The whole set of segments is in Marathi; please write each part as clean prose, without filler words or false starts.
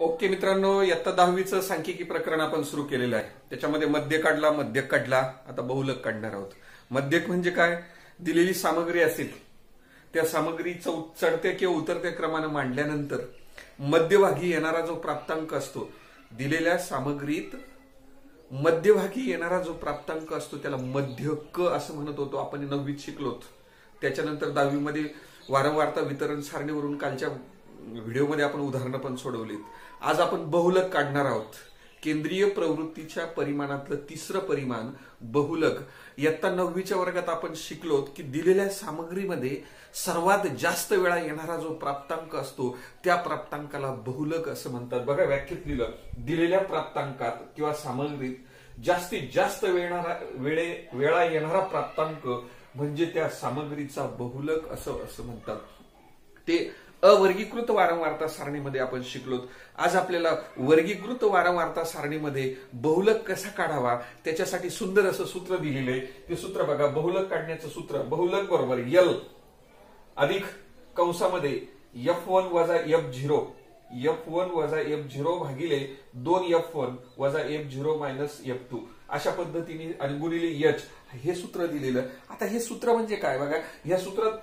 ओके मित्रांनो, इयत्ता 10वीचं सांख्यिकी प्रकरण आपण सुरू केलेलं आहे. त्याच्यामध्ये मध्यक काढला, मध्यक काढला, आता बहुलक काढणार आहोत. मध्यक म्हणजे काय? दिलेली सामग्री असेल त्या सामग्रीचं चढत्या किंवा उतरत्या क्रमाने मांडल्यानंतर मध्यभागी येणारा जो प्राप्तांक असतो, दिलेल्या सामग्रीत मध्यभागी येणारा जो प्राप्तांक असतो त्याला मध्यक असं म्हणत होतो. आपण 9वीत शिकलोत. त्याच्यानंतर 10वीमध्ये वारंवारता वितरण सारणीवरून कालच्या व्हिडिओमध्ये आपण उदाहरणं पण सोडवलीत. आज आपण बहुलक काढणार आहोत. केंद्रीय प्रवृत्तीच्या परिमाणातलं तिसरं परिमाण बहुलक. इयत्ता 9वीच्या वर्गात आपण शिकलोत की दिलेल्या सामग्रीमध्ये सर्वात जास्त वेळा येणारा जो प्राप्तांक असतो त्या प्राप्तांकाला बहुलक असं म्हणतात. बघा व्याख्येत लिहिलं, दिलेल्या प्राप्तांकात किंवा सामग्रीत जास्तीत जास्त वेळा येणारा प्राप्तांक म्हणजे त्या सामग्रीचा बहुलक असं म्हणतात. ते अवर्गीकृत वारंवारता सारणीमध्ये आपण शिकलोत. आज आपल्याला वर्गीकृत वारंवारता सारणीमध्ये बहुलक कसा काढावा त्याच्यासाठी सुंदर असं सूत्र दिलेलं आहे. ते सूत्र बघा. बहुलक काढण्याचं सूत्र, बहुलक बरोबर L अधिक कंसामध्ये F1 वजा F0, F1 वजा F0 भागिले 2F1 वजा F0 मायनस F2 अशा पद्धतीने आणि गुणिले H हे सूत्र दिलेलं. आता हे सूत्र म्हणजे काय बघा. या सूत्रात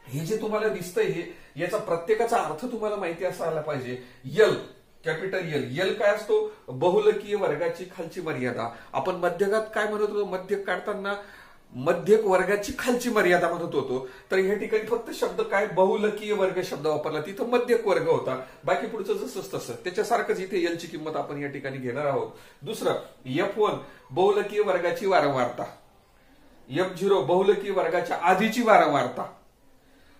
हे जे तुम्हाला दिसतंय हे याचा प्रत्येकाचा अर्थ तुम्हाला माहिती असायला पाहिजे. यल, कॅपिटल यल काय असतो? बहुलकीय वर्गाची खालची मर्यादा. आपण मध्यकात काय म्हणत होतो? मध्यक काढताना मध्यक वर्गाची खालची मर्यादा म्हणत होतो. तर या ठिकाणी फक्त शब्द काय? बहुलकीय वर्ग शब्द वापरला. तिथं मध्यक वर्ग होता. बाकी पुढचं जसंच तसं. त्याच्यासारखंच इथे एलची किंमत आपण या ठिकाणी घेणार आहोत. दुसरं F1 बहुलकीय वर्गाची वारंवारता, F0 बहुलकीय वर्गाच्या आधीची वारंवारता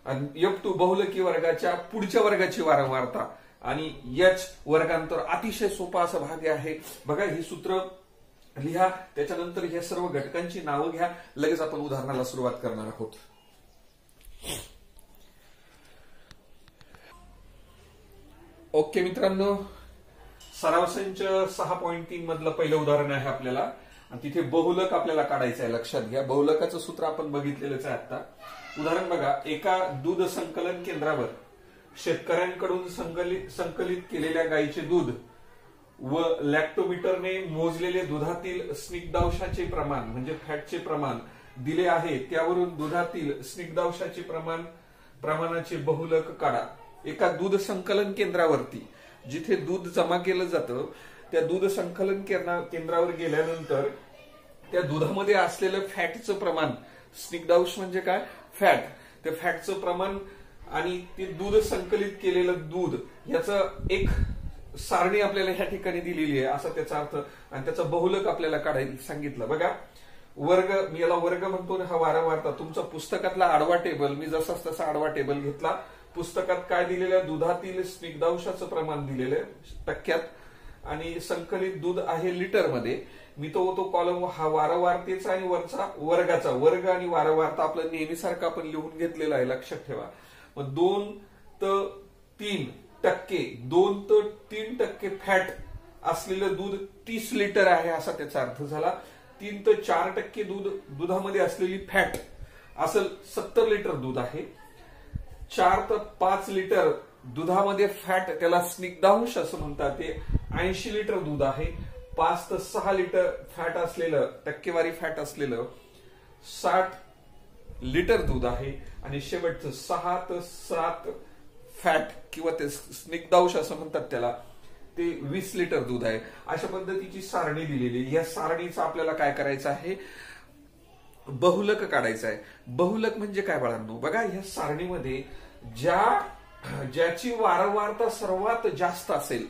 आणि F2 बहुलकीय वर्गाच्या पुढच्या वर्गाची वारंवारता आणि H वर्गांतर. अतिशय सोपा असा भाग आहे. बघा ही सूत्र लिहा, त्याच्यानंतर या सर्व घटकांची नावं घ्या. लगेच आपण उदाहरणाला सुरुवात करणार आहोत. ओके मित्रांनो, सराव संच 6.3 मधलं पहिलं उदाहरण आहे आपल्याला आणि तिथे बहुलक आपल्याला काढायचं आहे. लक्षात घ्या, बहुलकाचं सूत्र आपण बघितलेलंच आहे आता. उदाहरण बघा. एका दूध संकलन केंद्रावर शेतकऱ्यांकडून संकलित केलेल्या गायीचे दूध व लॅक्टोमीटरने मोजलेले दुधातील स्निग्धांशाचे प्रमाण म्हणजे फॅटचे प्रमाण दिले आहे. त्यावरून दुधातील स्निग्धांशाचे प्रमाणाचे बहुलक काढा. एका दूध संकलन केंद्रावरती जिथे दूध जमा केलं जातं त्या दूध संकलन केंद्रावर गेल्यानंतर त्या दुधामध्ये असलेलं फॅटचं प्रमाण, स्निग्धांश म्हणजे काय? फॅट. त्या फॅटचं प्रमाण आणि ते दूध संकलित केलेलं दूध याचं एक सारणी आपल्याला ह्या ठिकाणी दिलेली आहे असा त्याचा अर्थ. आणि त्याचा बहुलक आपल्याला काढायला सांगितलं. बघा वर्ग, मी याला वर्ग म्हणतो ना, हा वारंवारता. तुमचा पुस्तकातला आडवा टेबल, मी जसाच तसा आडवा टेबल घेतला. पुस्तकात काय दिलेलं? दुधातील स्निग्धांशाचं प्रमाण दिलेलं टक्क्यात आणि संकलित दूध आहे लिटरमध्ये. मी तो कॉलम हा वारंवारतेचा आणि वरचा वर्गाचा. वर्ग आणि वारंवारता आपलं नेहमीसारखं आपण लिहून घेतलेलं आहे. लक्षात ठेवा. मग 2 ते 3% फॅट असलेलं दूध 30 लिटर आहे असा त्याचा अर्थ झाला. 3 ते 4% दुधामध्ये असलेली फॅट असेल 70 लिटर दूध आहे. 4 ते 5 लिटर दुधामध्ये फॅट, त्याला स्निग्धांश असं म्हणतात, ते 80 लिटर दूध आहे. 5 ते 6 लिटर फॅट असलेलं, टक्केवारी फॅट असलेलं 60 लिटर दूध आहे. आणि शेवटचं 6 ते 7 फॅट किंवा ते स्निग्धांश असं म्हणतात त्याला, ते 20 लिटर दूध आहे. अशा पद्धतीची सारणी दिलेली. या सारणीचं आपल्याला काय करायचं आहे? बहुलक काढायचं आहे. बहुलक म्हणजे काय बाळांनो? बघा ह्या सारणीमध्ये ज्याची वारंवारता सर्वात जास्त असेल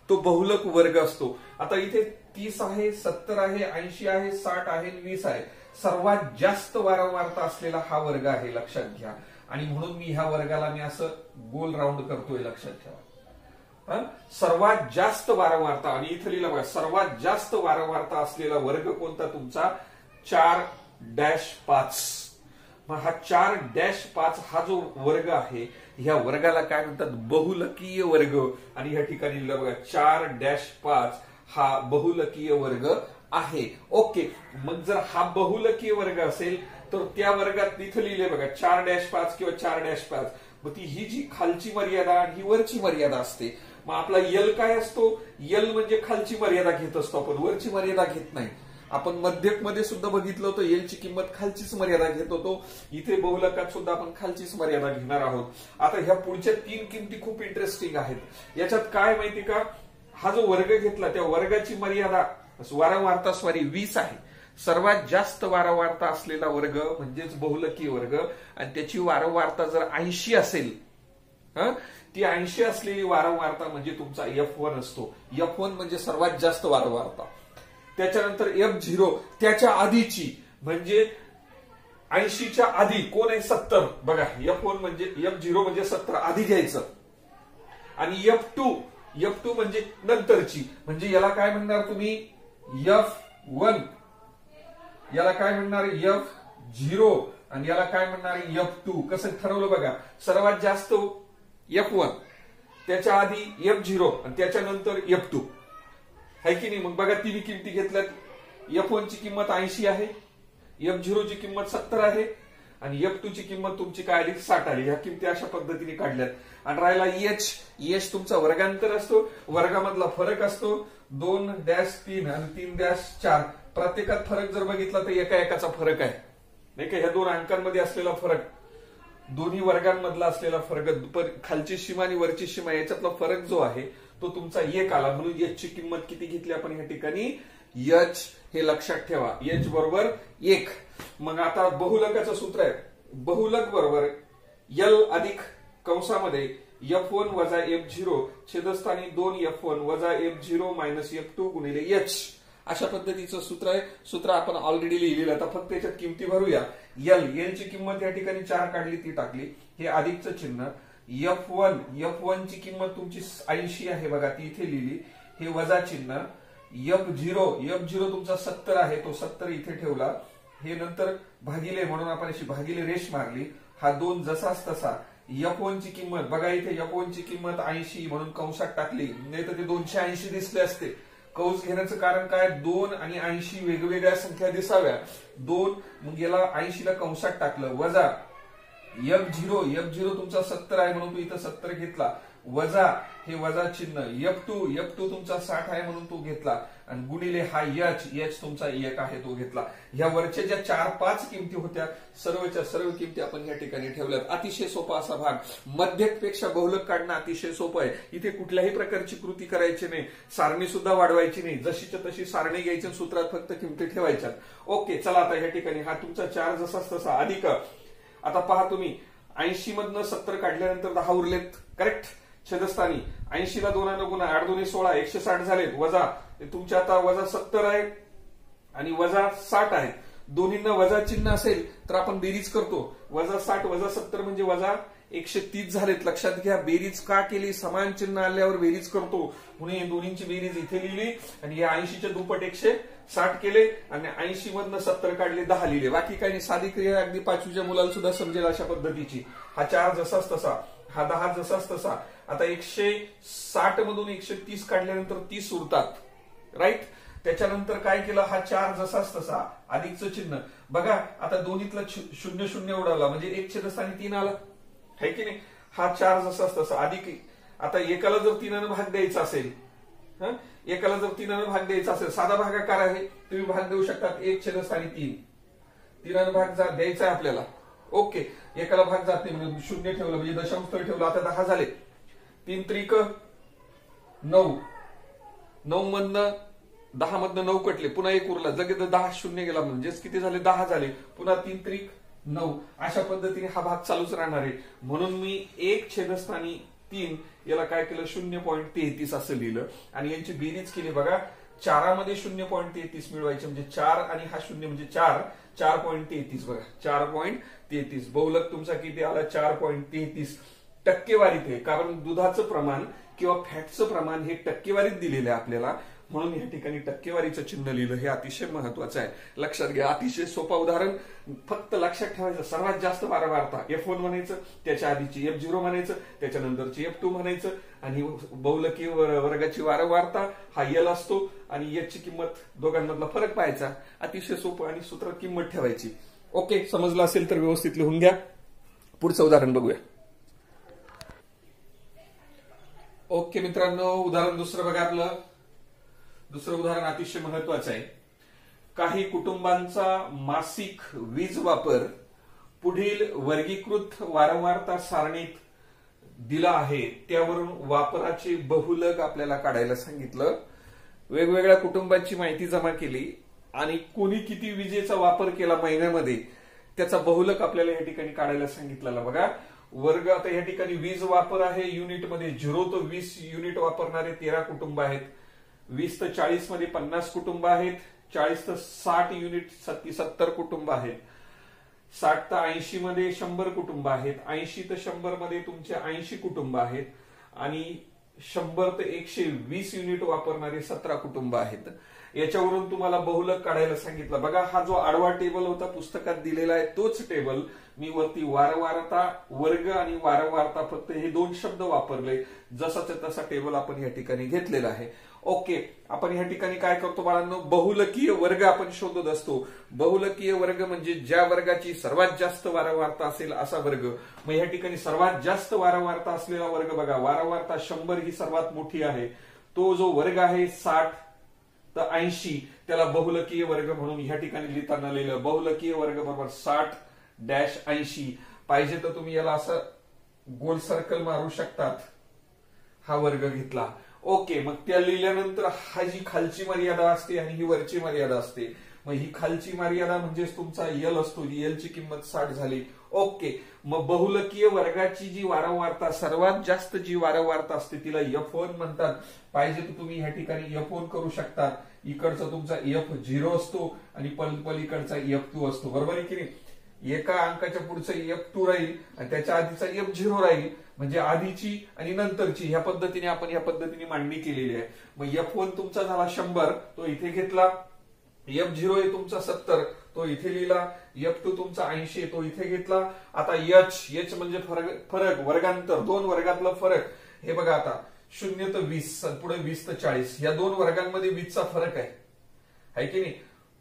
तो बहुलक वर्ग असतो. आता इथे 30 आहे, 70 आहे, 80 आहे, 60 आहे, 20 आहे. सर्वात जास्त वारंवारता असलेला हा वर्ग आहे. लक्षात घ्या. आणि म्हणून मी ह्या वर्गाला मी असं गोल राऊंड करतोय. लक्षात ठेवा. सर्वात जास्त वारंवारता आणि इथे लिहिलं बघा, सर्वात जास्त वारंवारता असलेला वर्ग कोणता? तुमचा 4-5. मग हा 4-5 हा जो वर्ग आहे ह्या वर्गाला काय म्हणतात? बहुलकीय वर्ग. आणि ह्या ठिकाणी लिहिलं बघा 4-5 हा बहुलकीय वर्ग आहे. ओके. मग जर हा बहुलकीय वर्ग असेल तर त्या वर्गात इथं लिहिले बघा 4-5 किंवा 4-5 मग ती ही जी खालची मर्यादा आणि ही वरची मर्यादा असते. मग आपला यल काय असतो? यल म्हणजे खालची मर्यादा घेत असतो आपण, वरची मर्यादा घेत नाही. आपण मध्यक मध्ये सुद्धा बघितलं होतं एलची किंमत खालचीच मर्यादा घेत होतो. इथे बहुलकात सुद्धा आपण खालचीच मर्यादा घेणार आहोत. आता ह्या पुढच्या 3 किमती खूप इंटरेस्टिंग आहेत. याच्यात काय माहिती का, हा जो वर्ग घेतला त्या वर्गाची मर्यादा वारंवारता 20 आहे. सर्वात जास्त वारंवारता असलेला वर्ग म्हणजेच बहुलकी वर्ग, आणि त्याची वारंवारता जर 80 असेल, ती 80 असलेली वारंवारता म्हणजे तुमचा F1 असतो. F1 म्हणजे सर्वात जास्त वारंवारता. त्याच्यानंतर F0 त्याच्या आधीची म्हणजे 80च्या आधी कोण आहे? 70. बघा F1 म्हणजे F0 म्हणजे 70 आधी घ्यायचं, आणि F2 म्हणजे नंतरची, म्हणजे याला काय म्हणणार तुम्ही? F1. याला काय म्हणणार? F0. आणि याला काय म्हणणार? F2. कसं ठरवलं बघा, सर्वात जास्त F1, त्याच्या आधी F0 आणि त्याच्यानंतर F2 आहे की नाही. मग बघा तिन्ही किमती घेतल्यात. F1 ची किंमत 80 आहे, F0 ची किंमत 70 आहे, आणि F2 ची किंमत तुमची काय आली? 60 आली. ह्या किमती अशा पद्धतीने काढल्यात. आणि राहिला एच तुमचा वर्गांतर असतो, वर्गामधला फरक असतो. 2-3 आणि 3-4. प्रत्येकात फरक जर बघितला तर एकाचा फरक आहे, नाही का? ह्या 2 अंकांमध्ये असलेला फरक, दोन्ही वर्गांमधला असलेला फरक, खालची सीमा आणि वरची सीमा याच्यातला फरक जो आहे तो तुमचा 1 आला. म्हणून एच ची किंमत किती घेतली आपण या ठिकाणी? एच हे लक्षात ठेवा, एच बरोबर 1. मग आता बहुलकाचं सूत्र आहे, बहुलक बरोबर यल अधिक कंसामध्ये F1 वजा F0 छेदस्थानी 2F1 वजा F0 मायनस F2 गुणिले एच. अशा पद्धतीचं सूत्र आहे. सूत्र आपण ऑलरेडी लिहिलेलं. आता फक्त याच्यात किमती भरूया. यल ची किंमत या ठिकाणी 4 काढली, ती टाकली. हे अधिकचं चिन्ह. F1 ची किंमत तुमची 80 आहे बघा, ती इथे लिहिली. हे वजा चिन्ह. F0 तुमचा 70 आहे, तो 70 इथे ठेवला. हे नंतर भागिले म्हणून आपण अशी भागिले रेष मारली. हा 2 जसाच तसा. F1 ची किंमत बघा, इथे F1 ची किंमत 80 म्हणून कंसात टाकली, नाही तर ते 280 दिसले असते. कंस घेण्याचं कारण काय? 2 आणि 80 वेगवेगळ्या संख्या दिसाव्या. 2 मग याला 80 ला कंसात टाकलं, वजा F0 तुमचा 70 आहे म्हणून तो इथं 70 घेतला, वजा हे वजा चिन्ह. F2 तुमचा 60 आहे म्हणून तो घेतला, आणि गुणिले हा एच तुमचा 1 आहे तो घेतला. ह्या वरच्या ज्या 4-5 किमती होत्या सर्वच्या सर्व किमती आपण या ठिकाणी ठेवल्यात. अतिशय सोपा असा भाग. मध्यकपेक्षा बहुलक काढणं अतिशय सोपं आहे. इथे कुठल्याही प्रकारची कृती करायची नाही, सारणी सुद्धा वाढवायची नाही. जशीच्या तशी सारणी घ्यायची, सूत्रात फक्त किमती ठेवायच्या. ओके, चला आता या ठिकाणी हा तुमचा 4 जसाच तसा अधिक. आता पहा तुम्ही, 80 मधनं 70 काढल्यानंतर 10 उरलेत, करेक्ट? छेदस्थानी 80 ला 2 गुणा, 8 2 16, 160 झालेत. वजा तुमच्या आता वजा 70 आहे आणि वजा 60 आहे. दोन्हींना वजा चिन्ह असेल तर आपण बेरीज करतो. वजा 60 वजा 70 म्हणजे वजा 130 झालेत. लक्षात घ्या, बेरीज का केली? समान चिन्ह आल्यावर बेरीज करतो, म्हणून या दोन्हींची बेरीज इथे लिहिली, आणि या 80च्या दुप्पट 160 केले, आणि 80 मधनं 70 काढले, 10 लिहिले. बाकी काही नाही, साधी क्रिया, अगदी 5वीच्या मुलाला सुद्धा समजेल अशा पद्धतीची. हा 4 जसाच तसा, हा 10 जसाच तसा. आता 160 मधून 130 काढल्यानंतर 30 उरतात, राईट? त्याच्यानंतर काय केलं? हा 4 जसाच तसा, अधिकचं चिन्ह. बघा आता दोन्हीतला 0 उडवला म्हणजे 1 छेदस्थानी 3 आला, है की नाही? हा 4 जसाच तसा अधिक. आता एकाला जर 3 भाग द्यायचा असेल, एकाला जर 3 भाग द्यायचा असेल, साधा भागाकार आहे, तुम्ही भाग देऊ शकतात 1 छेदस्थानी 3 भाग द्यायचा आहे आपल्याला. ओके, एकाला भाग जात नाही म्हणजे 0 ठेवलं, म्हणजे दशांश स्थळ ठेवलं. आता 10 झाले. 3 त्रिक 9, 9 मधनं 10 मधनं 9 कटले, पुन्हा 1 उरला, लगेच 10 0 गेला, म्हणजेच किती झाले? 10 झाले. पुन्हा 3 त्रिक 9. अशा पद्धतीने हा भाग चालूच राहणार आहे. म्हणून मी 1 छेदस्थानी 3 याला काय केलं? 0.33 असं लिहिलं, आणि यांची बेरीज केली. बघा, 4मध्ये 0.33 मिळवायचे म्हणजे 4 आणि हा 0 म्हणजे 4.33. बघा, 4.33. बहुलक तुमचा किती आला? 4.33. टक्केवारीत आहे, कारण दुधाचं प्रमाण किंवा फॅटचं प्रमाण हे टक्केवारीत दिलेलं आहे आपल्याला, म्हणून या ठिकाणी टक्केवारीचं चिन्ह लिहिलं. हे अतिशय महत्वाचं आहे, लक्षात घ्या. अतिशय सोपा उदाहरण, फक्त लक्षात ठेवायचं. सर्वात जास्त वारंवारता F1 म्हणायचं, त्याच्या आधीची F0 म्हणायचं, त्याच्यानंतरची F2 म्हणायचं, आणि बहुलकी वर्गाची वारंवारता हा यल असतो, आणि याची किंमत दोघांमधला फरक पाहायचा. अतिशय सोपं, आणि सूत्रात किंमत ठेवायची. ओके, समजलं असेल तर व्यवस्थित लिहून घ्या. पुढचं उदाहरण बघूया. ओके मित्रांनो, उदाहरण दुसरं बघा. आपलं दुसरं उदाहरण अतिशय महत्वाचं आहे. काही कुटुंबांचा मासिक वीज वापर पुढील वर्गीकृत वारंवारता सारणीत दिला आहे. त्यावरून वापराचे बहुलक आपल्याला काढायला सांगितलं. वेगवेगळ्या कुटुंबांची माहिती जमा केली आणि कोणी किती विजेचा वापर केला महिन्यामध्ये त्याचा बहुलक आपल्याला या ठिकाणी काढायला सांगितलेला. बघा वर्ग, आता या ठिकाणी वीज वापर आहे युनिटमध्ये 0 ते 20 युनिट वापरणारे 13 कुटुंब आहेत. 20 ते 40 मध्ये 50 कुटुंब आहेत. 40 ते 60 युनिट 70 कुटुंब आहेत. 60 ते 80 मध्ये 100 कुटुंब आहेत. 80 ते 100 मध्ये तुमचे 80 कुटुंब आहेत आणि 100 ते 120 युनिट वापरणारे 17 कुटुंब आहेत. याच्यावरून तुम्हाला बहुलक काढायला सांगितलं. बघा हा जो आडवा टेबल होता पुस्तकात दिलेला आहे तोच टेबल मी वरती वारंवारता, वर्ग आणि वारंवारता फक्त हे दोन शब्द वापरले. जसाचा तसा टेबल आपण या ठिकाणी घेतलेला आहे. ओके, आपण या ठिकाणी काय करतो बाळांनो, बहुलकीय वर्ग आपण शोधत असतो. बहुलकीय वर्ग म्हणजे ज्या वर्गाची सर्वात जास्त वारंवारता असेल असा वर्ग. मग या ठिकाणी सर्वात जास्त वारंवारता असलेला वर्ग बघा, वारंवारता 100 ही सर्वात मोठी आहे. तो जो वर्ग आहे 60 तर 80 त्याला बहुलकीय वर्ग म्हणून या ठिकाणी लिहिताना लिहिलं. बहुलकीय वर्ग बरोबर 60-80. पाहिजे तर तुम्ही याला असं गोल सर्कल मारू शकतात. हा वर्ग घेतला. ओके, मग त्या लिहिल्यानंतर हा जी खालची मर्यादा असते आणि ही वरची मर्यादा असते. मग ही खालची मर्यादा म्हणजेच तुमचा यल असतो. यल ची किंमत 60 झाली. ओके, मग बहुलकीय वर्गाची जी वारंवारता, सर्वात जास्त जी वारंवारता असते तिला F1 म्हणतात. पाहिजे तर तुम्ही ह्या ठिकाणी F1 करू शकता. इकडचा तुमचा F0 असतो आणि पलीकडचा F2 असतो. बरोबर आहे की नाही. एका अंकाच्या पुढचं F2 राहील आणि त्याच्या आधीचा F0 राहील. म्हणजे आधीची आणि नंतरची ह्या पद्धतीने आपण ह्या पद्धतीने मांडणी केलेली आहे. मग F1 तुमचा झाला 100, तो इथे घेतला. F0 आहे तुमचा 70, तो इथे लिहिला. F2 तुमचा 80, तो इथे घेतला. आता H म्हणजे फरक, वर्गांतर, दोन वर्गातला फरक. हे बघा आता 0 ते 20 पुढे 20 ते 40 या दोन वर्गांमध्ये 20चा फरक आहे की नाही.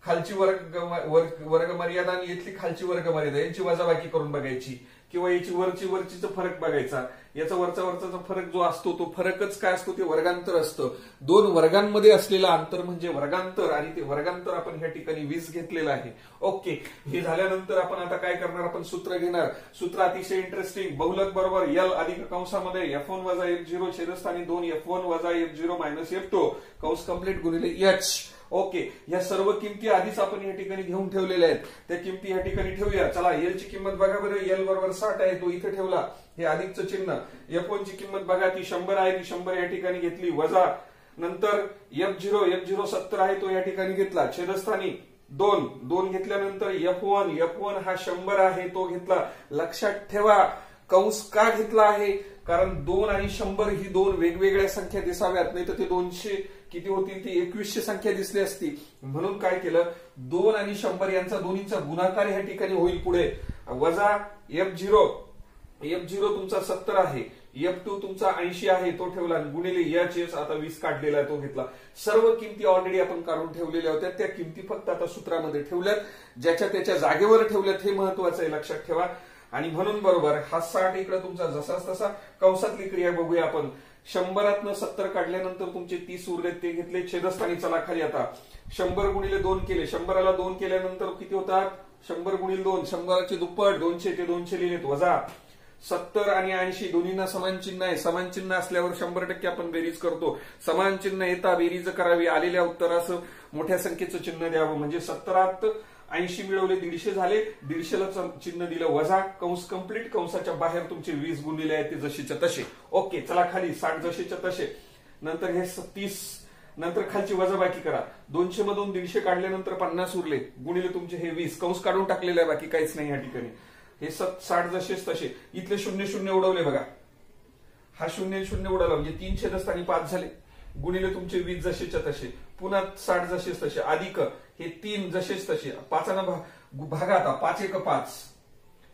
खालची वर्ग मर्यादा आणि इथली खालची वर्ग मर्यादा यांची वजाबाकी करून बघायची किंवा याची वरचीचा फरक बघायचा. याचा वरचा फरक जो असतो तो फरकच काय असतो, ते वर्गांतर असतं. दोन वर्गांमध्ये असलेलं अंतर म्हणजे वर्गांतर आणि ते वर्गांतर आपण ह्या ठिकाणी 20 घेतलेलं आहे. ओके, हे झाल्यानंतर आपण आता काय करणार, आपण सूत्र घेणार. सूत्र अतिशय इंटरेस्टिंग. बहुलक बरोबर L अधिक कंसामध्ये F1 वजा F0 छेदस्थानी 2 F1 वजा F0 मायनस F2 कंस कंप्लीट गुणिले H. ओके, या सर्व किमती आधीच आपण या ठिकाणी घेऊन ठेवलेल्या आहेत. त्या किमती या ठिकाणी ठेवूया. चला, L ची किंमत बघा बरं. L बरोबर 60 आहे, तो इथे ठेवला. हे अधिकचं चिन्ह. F1 ची किंमत बघा, ती 100 आहे, ती 100 या ठिकाणी घेतली. वजा नंतर F0 70 आहे, तो या ठिकाणी घेतला. छेदस्थानी 2 घेतल्यानंतर F1 हा 100 आहे, तो घेतला. लक्षात ठेवा कंस का घेतला आहे, कारण 2 आणि 100 ही दोन वेगवेगळ्या संख्या दिसाव्यात, नाही तर ते 200 किती होतील, ती 2100 संख्या दिसली असती. म्हणून काय केलं, 2 आणि 100 यांचा दोन्हीचा गुणाकार ह्या ठिकाणी होईल पुढे. वजा F0 तुमचा 70 आहे, F2 तुमचा 80 आहे, तो ठेवला. गुणिले H आता 20 काढलेला आहे, तो घेतला. सर्व किमती ऑलरेडी आपण काढून ठेवलेल्या होत्या. त्या किमती फक्त आता सूत्रामध्ये ठेवल्यात. ज्याच्या त्याच्या जागेवर ठेवल्यात, हे महत्वाचं आहे, लक्षात ठेवा. आणि म्हणून बरोबर हा 60 इकडे तुमचा जसाच तसा. कंसातली क्रिया बघूया आपण. 100 70 काढल्यानंतर तुमचे 30 उरले, ते घेतले. छेदस्थानी चला खाली. आता 100 गुणिले 2 केले. 100ला 2 केल्यानंतर किती होतात, 100 गुणिले 2, 100चे दुप्पट, 200 ते 200 लिहिलेत. वजा 70 आणि 80 दोन्हींना समान चिन्ह आहे. समान चिन्ह असल्यावर 100% आपण बेरीज करतो. समान चिन्ह येता बेरीज करावी. आलेल्या उत्तरास मोठ्या संख्येचं चिन्ह द्यावं. म्हणजे 70 80 मिळवले, 150 झाले. 150ला चिन्ह दिलं वजा. कंस कंप्लीट. कंसाच्या बाहेर तुमचे 20 गुणलेले आहेत, ते जसेच्या तसे. ओके, चला खाली. 60 जसेच्या तसे. नंतर हे 30, नंतर खालची वजाबाकी करा. 200 मधून 150 काढल्यानंतर 50 उरले, गुणिले तुमचे हे 20. कंस काढून टाकलेला आहे, बाकी काहीच नाही या ठिकाणी. हे 60 जसेच तसे. इथले 0 उडवले बघा. हा 0 उडवला म्हणजे 3 छेदस्थानी 5 झाले. गुणिले तुमचे 20 जसेच्या तसे. पुन्हा 60 जसेच तसे. अधिक हे 3 जसेच तसे. 5 भागा. आता 5 1 5,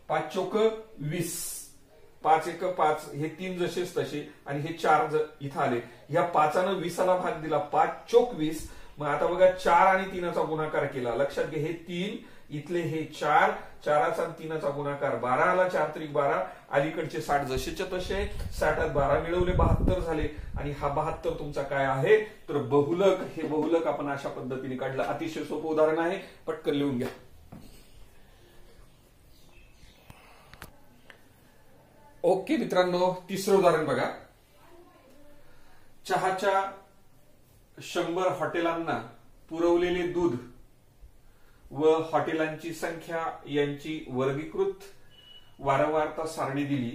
5 चौक 20, 5 1 5, हे 3 जसेच तसे. आणि हे 4 इथं आले. ह्या 5नं 20ला भाग दिला. 5 चौक 20. मग आता बघा 4 आणि 3चा गुणाकार केला. लक्षात घ्या, हे 3 इथले हे 4, 4चा आणि 3चा गुणाकार 12 आला, 4 त्रिक 12, अलीकडचे 60 जसेच्या तसे आहे, 60त 12 मिळवले 72 झाले, आणि हा 72 तुमचा काय आहे तर बहुलक. हे बहुलक आपण अशा पद्धतीने काढलं. अतिशय सोपं उदाहरण आहे, पटकन लिहून घ्या. ओके मित्रांनो, तिसरं उदाहरण बघा. चहाच्या 100 हॉटेलांना पुरवलेले दूध व हॉटेलांची संख्या यांची वर्गीकृत वारंवारता सारणी दिली.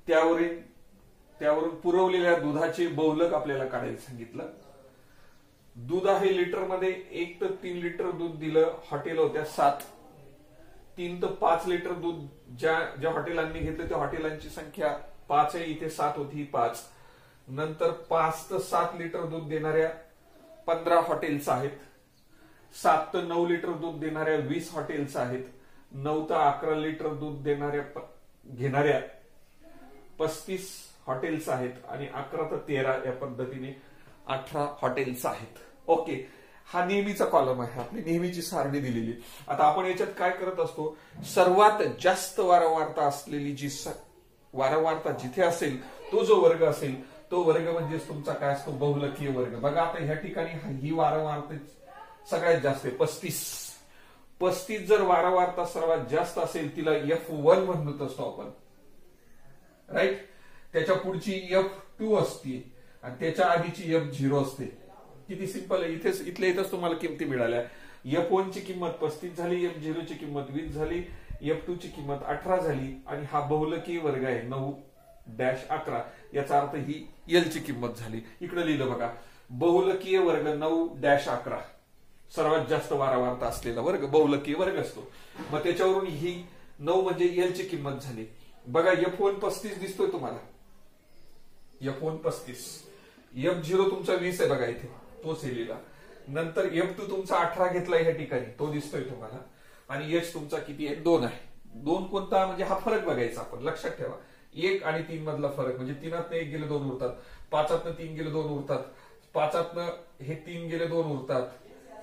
त्यावरून पुरवलेल्या दुधाचे बहुलक आपल्याला काढायला सांगितलं. दूध आहे लिटरमध्ये. 1 तर 3 लिटर दूध दिलं. हॉटेल होत्या 7. 3 तर 5 लिटर दूध ज्या हॉटेलांनी घेतलं त्या हॉटेलांची संख्या 5 आहे. इथे 7 होती, 5. नंतर 5 तर 7 लिटर दूध देणाऱ्या 15 हॉटेल्स आहेत. 7 तर 9 लिटर दूध देणाऱ्या 20 हॉटेल्स आहेत. 9 तर 11 लिटर दूध घेणाऱ्या 35 हॉटेल्स आहेत. आणि 11 तर 13 या पद्धतीने 18 हॉटेल्स आहेत. ओके, हा नेहमीचा कॉलम आहे. आपली नेहमीची सारणी दिलेली. आता आपण याच्यात काय करत असतो, सर्वात जास्त वारंवारता असलेली जी वारंवारता जिथे असेल तो जो वर्ग असेल तो वर्ग म्हणजे तुमचा काय असतो बहुलकीय वर्ग. बघा आता ह्या ठिकाणी ही वारंवारता सगळ्यात जास्त आहे 35. 35 जर वारंवारता सर्वात जास्त असेल तिला F1 म्हणत असतो आपण, राईट. त्याच्या पुढची F2 असते आणि त्याच्या आधीची F0 असते. किती सिंपल आहे. इथल्या इथेच तुम्हाला किमती मिळाल्या. F1 ची किंमत 35 झाली, F0 ची किंमत 20 झाली, F2 ची किंमत 18 झाली, आणि हा बहुलकीय वर्ग आहे 9-11. याचा अर्थ ही L ची किंमत झाली. इकडे लिहिलं बघा, बहुलकीय वर्ग 9-11 सर्वात जास्त वारंवारता असलेला वर्ग बहुलकीय वर्ग असतो. मग त्याच्यावरून ही 9 म्हणजे L ची किंमत झाली. बघा F1 35 दिसतोय तुम्हाला. F1 35, F0 तुमचा 20 आहे बघा इथे, तोच लिहिला. नंतर F2 तुमचा 18 घेतलाय ह्या ठिकाणी, तो दिसतोय तुम्हाला. आणि H तुमचा किती आहे 2 आहे. 2 कोणता म्हणजे हा फरक बघायचा आपण, लक्षात ठेवा. 1 आणि 3 मधला फरक म्हणजे 3तनं 1 गेले 2 उरतात, 5तनं 3 गेले 2 उरतात, 5तनं हे 3 गेले 2 उरतात,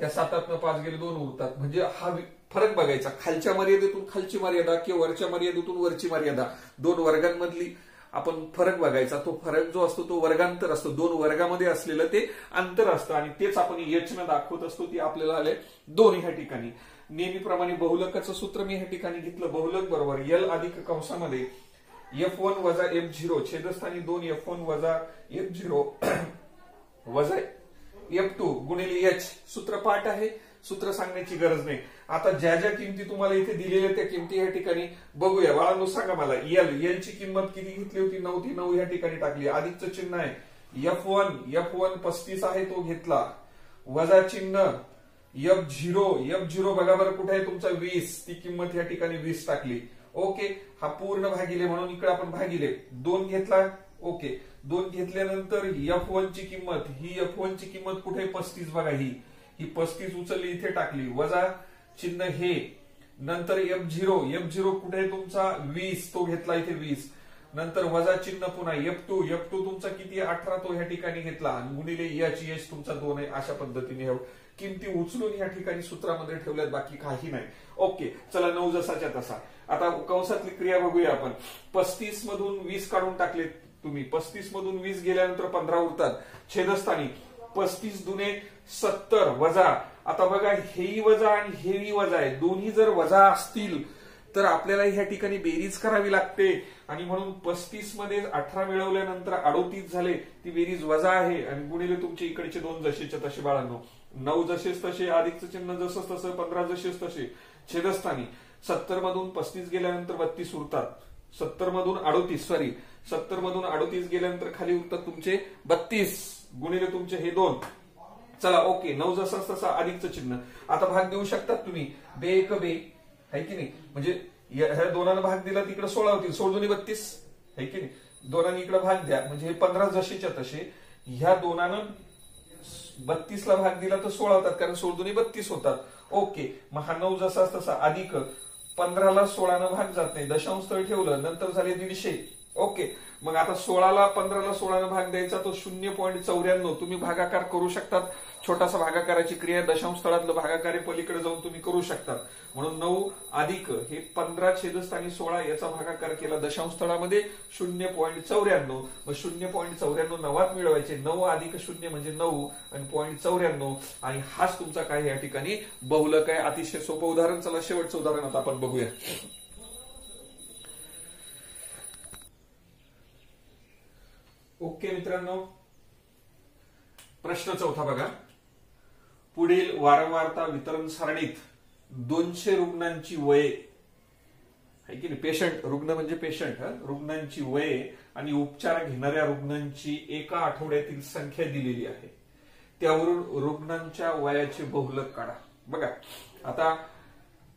या 7तनं 5 गेले 2 उरतात. म्हणजे हा फरक बघायचा. खालच्या मर्यादेतून खालची मर्यादा किंवा वरच्या मर्यादेतून वरची मर्यादा, 2 वर्गांमधली आपण फरक बघायचा. तो फरक जो असतो तो वर्गांतर असतो. 2 वर्गामध्ये असलेलं ते अंतर असतं आणि तेच आपण H न दाखवत असतो. ती आपल्याला आले 2 ह्या ठिकाणी. नेहमीप्रमाणे बहुलकाचं सूत्र मी ह्या ठिकाणी घेतलं. बहुलक बरोबर L अधिक कंसामध्ये F1 वजा F0 छेदस्थानी 2 F1 वजा F0 वजा F2 गुणिले H. सूत्र पाठ आहे, सूत्र सांगण्याची गरज नाही. आता ज्या ज्या किमती तुम्हाला इथे दिलेल्या त्या किमती या ठिकाणी बघूया. बाळांनो सांगा मला, L ची किंमत किती घेतली होती 9. ती 9 या ठिकाणी टाकली. अधिकचं चिन्ह आहे. F1 35 आहे तो घेतला. वजा चिन्ह F0 बघा बरं कुठे आहे तुमचा 20. ती किंमत या ठिकाणी 20 टाकली. ओके, हा पूर्ण भागिले म्हणून इकडे आपण भागिले 2 घेतला. ओके, 2 घेतल्यानंतर F1 ची किंमत, ही F1 ची किंमत कुठे 35 बघा, ही 35 उचलली इथे टाकली. वजा चिन्ह हे. नंतर F0 कुठे आहे तुमचा 20, तो घेतला इथे 20. नंतर वजा चिन्ह पुन्हा F2 तुमचा किती 18, तो ह्या ठिकाणी घेतला. आणि गुणिले H तुमचा 2 आहे. अशा पद्धतीने किमती उचलून या ठिकाणी सूत्रामध्ये ठेवल्यात, बाकी काही नाही. ओके, चला 9 जसाच्या तसा. आता कंसातली क्रिया बघूया आपण. 35 मधून 20 काढून टाकले तुम्ही. 35 मधून 20 गेल्यानंतर 15 उरतात. छेदस्थानी 35 दुने 70 वजा. आता बघा हेही वजा आणि हेही वजा आहे. दोन्ही जर वजा असतील तर आपल्याला ह्या ठिकाणी बेरीज करावी लागते. आणि म्हणून 35 मध्ये 18 मिळवल्यानंतर 38 झाले. ती बेरीज वजा आहे. आणि गुणिले तुमचे इकडचे 2 जसेच्या तसे बाळांनो. 9 जसेच तसे, अधिकचं चिन्ह जसंच तसं, 15 जसेच तसे. छेदस्थानी 70 मधून 35 गेल्यानंतर 32 उरतात. 70 मधून 38 गेल्यानंतर खाली उरतात तुमचे 32 गुणिले तुमचे हे 2. चला ओके, 9 जसाच तसा, अधिकचं चिन्ह. आता भाग देऊ शकतात तुम्ही. बे एक बे आहे की नाही. म्हणजे ह्या 2 भाग दिला तिकडे 16 होतील. 16 दुनी 32 आहे की नाही. 2 इकडे भाग द्या म्हणजे हे 15 जसेच्या तसे. ह्या 2 32 ला भाग दिला तर 16 होतात, कारण 16 दुनी 32 होतात. ओके, मग हा 9 जसाच तसा अधिक 15 ला 16 भाग जात नाही. दशांश स्थळी ठेवलं, नंतर झाले 150. ओके, मग आता 16ला 15ला 16ने भाग द्यायचा, तो 0.94. तुम्ही भागाकार करू शकतात. छोटासा भागाकाराची क्रिया दशांश स्थळातलं भागाकार पलीकडे जाऊन तुम्ही करू शकतात. म्हणून 9 अधिक हे 15 छेदस्थानी 16 याचा भागाकार केला दशांश स्थळामध्ये 0.94. मग 0.94 नवात मिळवायचे. 9 अधिक 0 म्हणजे 9 आणि 0.94 आणि हाच तुमचा काय या ठिकाणी बहुलक आहे. अतिशय सोपं उदाहरण. चला शेवटचं उदाहरण आता आपण बघूया. ओके मित्रांनो, प्रश्न चौथा बघा. पुढील वारंवारता वितरण सारणीत 200 रुग्णांची वये आहे की नाही, पेशंट, रुग्ण म्हणजे पेशंट, रुग्णांची वये आणि उपचार घेणाऱ्या रुग्णांची एका आठवड्यातील संख्या दिलेली आहे. त्यावरून रुग्णांच्या वयाचे बहुलक काढा. बघा आता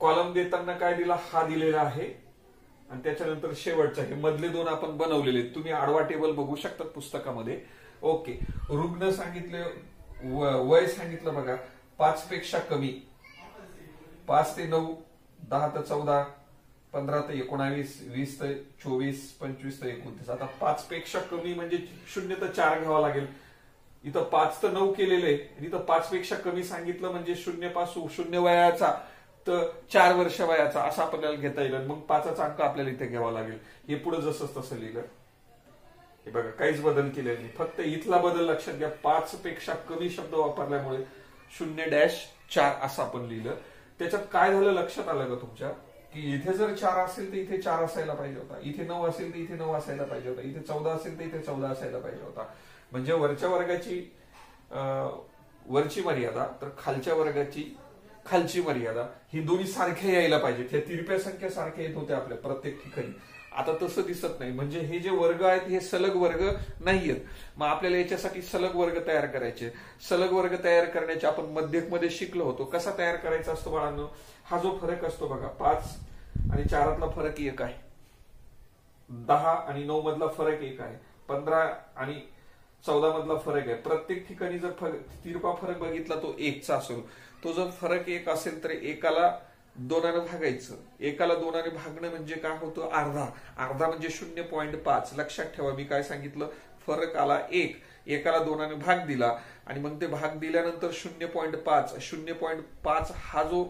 कॉलम देताना काय दिला, हा दिलेला आहे आणि त्याच्यानंतर शेवटचा, हे मधले दोन आपण बनवलेले. तुम्ही आडवा टेबल बघू शकतात पुस्तकामध्ये. ओके, रुग्ण सांगितले, वय सांगितलं बघा 5 पेक्षा कमी, 5 ते 9, 10 ते 14, 15 ते 19, 20 ते 24, 25 ते 29. आता 5 पेक्षा कमी म्हणजे 0 ते 4 घ्यावा लागेल. इथं 5 ते 9 केलेले, इथं 5 पेक्षा कमी सांगितलं म्हणजे 0 पासून 0 वयाचा तर 4 वर्ष वयाचा असं आपल्याला घेता येईल. मग 5चा अंक आपल्याला इथे घ्यावा लागेल. हे पुढे जसं तसं लिहिलं. हे बघा काहीच बदल केलेला नाही, फक्त इथला बदल लक्षात घ्या. 5 पेक्षा कमी शब्द वापरल्यामुळे 0-4 असं आपण लिहिलं. त्याच्यात काय झालं लक्षात आलं का तुमच्या, की इथे जर 4 असेल तर इथे 4 असायला पाहिजे होता, इथे 9 असेल तर इथे 9 असायला पाहिजे होता, इथे 14 असेल तर इथे 14 असायला पाहिजे होता. म्हणजे वरच्या वर्गाची वरची मर्यादा तर खालच्या वर्गाची खालची मर्यादा ही दोन्ही सारख्या यायला पाहिजेत. ह्या तिरप्या संख्या सारख्या येत होत्या आपल्या प्रत्येक ठिकाणी. आता तसं दिसत नाही. म्हणजे हे जे वर्ग आहेत हे सलग वर्ग नाहीयेत. मग आपल्याला याच्यासाठी सलग वर्ग तयार करायचे. सलग वर्ग तयार करण्याचे आपण मध्यकमध्ये शिकलो होतो. कसा तयार करायचा असतो बाळांनो, हा जो फरक असतो बघा, 5 आणि 4तला फरक 1 आहे, 10 आणि 9 मधला फरक 1 आहे, 15 आणि 14 मधला फरक आहे. प्रत्येक ठिकाणी जर तिरपा फरक बघितला तो 1चा असेल. तो जर फरक 1 असेल तर एकाला 2ने भागायचं. एकाला 2ने भागणं म्हणजे काय होतं, अर्धा. अर्धा म्हणजे 0.5. लक्षात ठेवा मी काय सांगितलं, फरक आला 1, एकाला 2ने भाग दिला आणि मग ते भाग दिल्यानंतर 0.5. 0.5 हा जो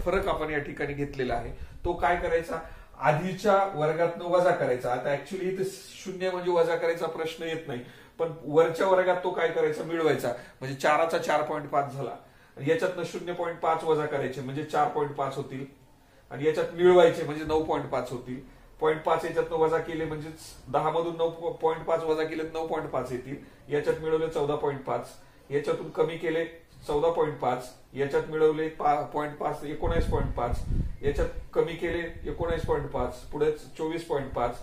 फरक आपण या ठिकाणी घेतलेला आहे तो काय करायचा, आधीच्या वर्गातनं वजा करायचा. आता ऍक्च्युली इथे 0 म्हणजे वजा करायचा प्रश्न येत नाही, पण वरच्या वर्गात तो काय करायचा, मिळवायचा. म्हणजे 4चा 4.5 झाला. याच्यातनं 0.5 वजा करायचे म्हणजे 4.5 होतील आणि याच्यात मिळवायचे म्हणजे 9.5 होतील. 0.5 याच्यातनं वजा केले म्हणजे 10 मधून 9.5 वजा केले 9.5 येतील. याच्यात मिळवले 14.5, याच्यातून कमी केले 14.5, याच्यात मिळवले 0.5 19.5, याच्यात कमी केले 19.5, पुढे 24.5,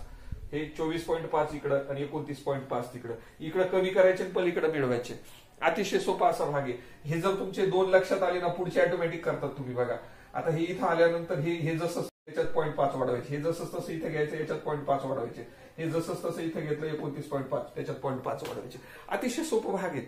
हे 24.5 इकडं आणि 29.5 तिकडं. इकडं कमी करायचे आणि पलीकडे मिळवायचे. अतिशय सोपा असा भाग आहे. हे जर तुमचे 2 लक्षात आले ना, पुढचे ऑटोमॅटिक करतात तुम्ही. बघा आता हे इथं आल्यानंतर हे जसं याच्यात 0.5 वाढवायचे, हे जसं तसं इथे घ्यायचं, याच्यात 0.5 वाढवायचे, हे जसं तसं इथे घेतलं 29.5, त्याच्यात 0.5 वाढवायचे. अतिशय सोपं भाग आहे.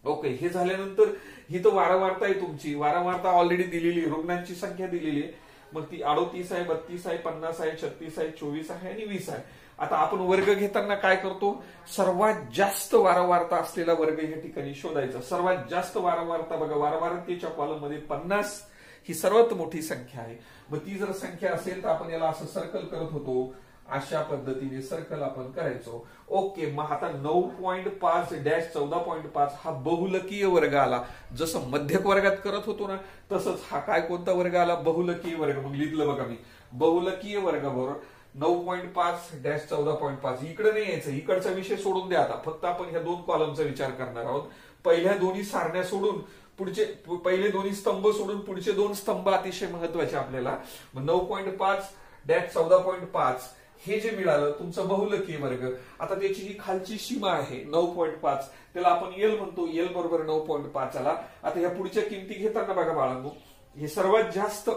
ओके, हे झाल्यानंतर ही तर वारंवारता आहे तुमची. वारंवारता ऑलरेडी दिलेली, रुग्णांची संख्या दिलेली आहे. मग ती 38 आहे, 32 आहे, 50 आहे, 36 आहे, 24 आहे आणि 20 आहे. आता आपण वर्ग घेताना काय करतो, सर्वात जास्त वारंवारता असलेला वर्ग या ठिकाणी शोधायचा. सर्वात जास्त वारंवारता बघा, वारंवारतेच्या कॉलम मध्ये 50 ही सर्वात मोठी संख्या आहे. मग ती जर संख्या असेल तर आपण याला असं सर्कल करत होतो. अशा पद्धतीने सर्कल आपण करायचो. ओके, मग आता 9.5-14.5 हा बहुलकीय वर्ग आला. जसं मध्यक वर्गात करत होतो ना तसंच हा काय कोणता वर्ग आला, बहुलकीय वर्ग. मग लिहिलं बघा मी, बहुलकीय वर्गाबरोबर 9.5-14.5. इकडे नाही यायचं, इकडचा विषय सोडून द्या. आता फक्त आपण ह्या 2 कॉलमचा विचार करणार आहोत. पहिल्या दोन्ही सारण्या सोडून पहिले दोन्ही स्तंभ सोडून पुढचे 2 स्तंभ अतिशय महत्वाचे आपल्याला. 9.5-14.5 हे जे मिळालं तुमचं बहुलकीय वर्ग. आता त्याची ही खालची सीमा आहे 9.5, त्याला आपण एल म्हणतो. एल बरोबर 9.5 आला. आता या पुढच्या किमती घेताना बघा बाळांनो, हे सर्वात जास्त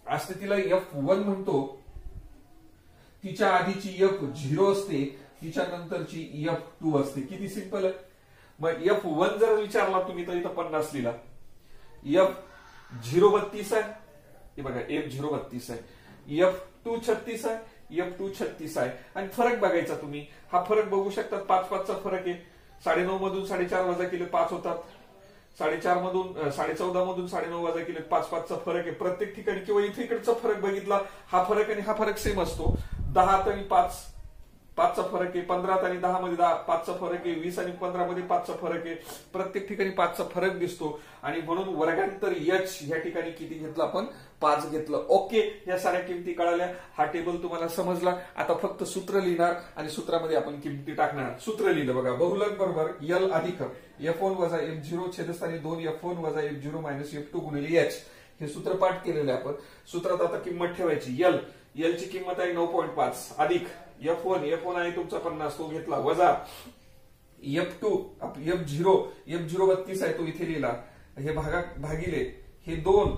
असते तिला F1 म्हणतो. तिच्या आधीची F0 असते, तिच्या नंतरची F2 असते. किती सिंपल आहे. मग F1 जर विचारला तुम्ही तर इथं 50 लिहिला. F0 32 आहे, हे बघा F0 32 आहे. F2 36 आहे, F2 36 आहे. आणि फरक बघायचा तुम्ही, हा फरक बघू शकतात, 5-5चा फरक आहे. 9.5 मधून 4.5 वजा केले 5 होतात. 4.5 मधून 14.5 मधून 9.5 वजा केले 5-5चा फरक आहे प्रत्येक ठिकाणी. किंवा इथे इकडचा फरक बघितला, हा फरक आणि हा फरक सेम असतो. 10 आणि 5चा फरक आहे. 15 आणि 10 मध्ये 5चा फरक आहे. 20 आणि 15 मध्ये 5चा फरक आहे. प्रत्येक ठिकाणी 5चा फरक दिसतो. आणि म्हणून वर्गांतर H या ठिकाणी किती घेतलं आपण, 5 घेतलं. ओके, या साऱ्या किमती कळाल्या. हा टेबल तुम्हाला समजला. आता फक्त सूत्र लिहिणार आणि सूत्रामध्ये आपण किमती टाकणार. सूत्र लिहिलं बघा, बहुलक बरोबर L अधिक F1 वजा F0 छेदस्थानी 2 F1 वजा F0 मायनस F2 गुणिले H. हे सूत्र पाठ केलेलं आहे आपण. सूत्रात आता किंमत ठेवायची. L ची किंमत आहे 9.5 अधिक F1 आहे तुमचा 50 तो घेतला, वजा F2 F0 32 आहे तो इथे लिहिला, हे भागिले हे 2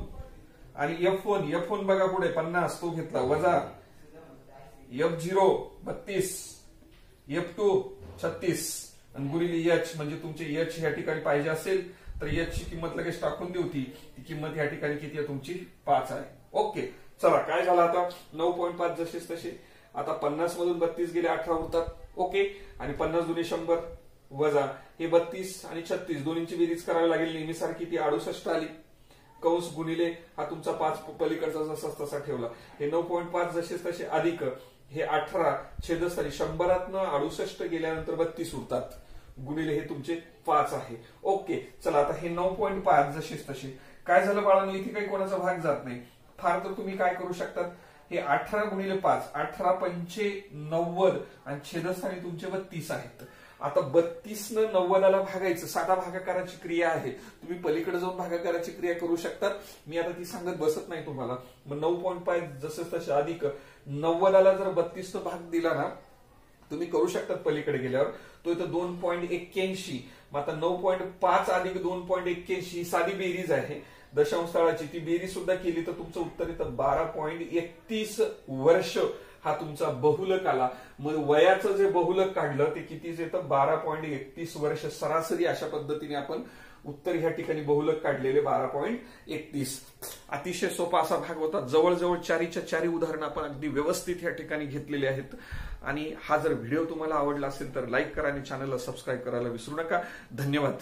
आणि F1 बघा पुढे 50 तो घेतला, वजा F0 32 F2 36 आणि गुणिले H. म्हणजे तुमचे H या ठिकाणी पाहिजे असेल तर H ची किंमत लगेच टाकून देऊ. ती किंमत या ठिकाणी किती आहे तुमची, 5 आहे. ओके, चला काय झालं आता, 9.5 जसेच तसे. आता 50 मधून 32 गेले 18 होतात. ओके, आणि 50 दुने 100 वजा हे 32 आणि 36 दोन्हीची बेरीज करावी लागेल नेहमीसारखी, ती 68 आली. कंस गुणिले हा तुमचा 5 पलीकडचा जसा तसा ठेवला. हे 9.5 जसेच तसे अधिक हे 18 छेदस्थानी 100 68 गेल्यानंतर 32 उरतात, गुणिले हे तुमचे 5 आहे. ओके, चला आता हे 9.5 जसेच तसे. काय झालं बाळांनो, इथे काही कोणाचा भाग जात नाही. फार तर तुम्ही काय करू शकतात, हे 18 गुणिले 5 18 पंचे 90 आणि छेदस्थानी तुमचे 32 आहेत. आता 32 न 90ला भागायचं, साधा भागाकाराची क्रिया आहे. तुम्ही पलीकडे जाऊन भागाकाराची क्रिया करू शकतात. मी आता ती सांगत बसत नाही तुम्हाला. मग 9.5 जसं तसे अधिक 90ला जर 32 न भाग दिला ना, तुम्ही करू शकतात पलीकडे गेल्यावर. तो इथं 2.81. मग आता 9.5 अधिक 2.81 ही साधी बेरीज आहे दशांश स्थळाची. ती बेरीज सुद्धा केली तर तुमचं उत्तर येतं 12.31 वर्ष हा तुमचा बहुलक आला. मग वयाचं जे बहुलक काढलं ते कितीच येतं, 12.31 वर्ष सरासरी. अशा पद्धतीने आपण उत्तर ह्या ठिकाणी बहुलक काढलेले 12.31. अतिशय सोपा असा भाग होता. जवळजवळ 4च्या 4 उदाहरणं आपण अगदी व्यवस्थित ह्या ठिकाणी घेतलेले आहेत. आणि हा जर व्हिडिओ तुम्हाला आवडला असेल तर लाईक करा आणि चॅनलला सबस्क्राईब करायला विसरू नका. धन्यवाद.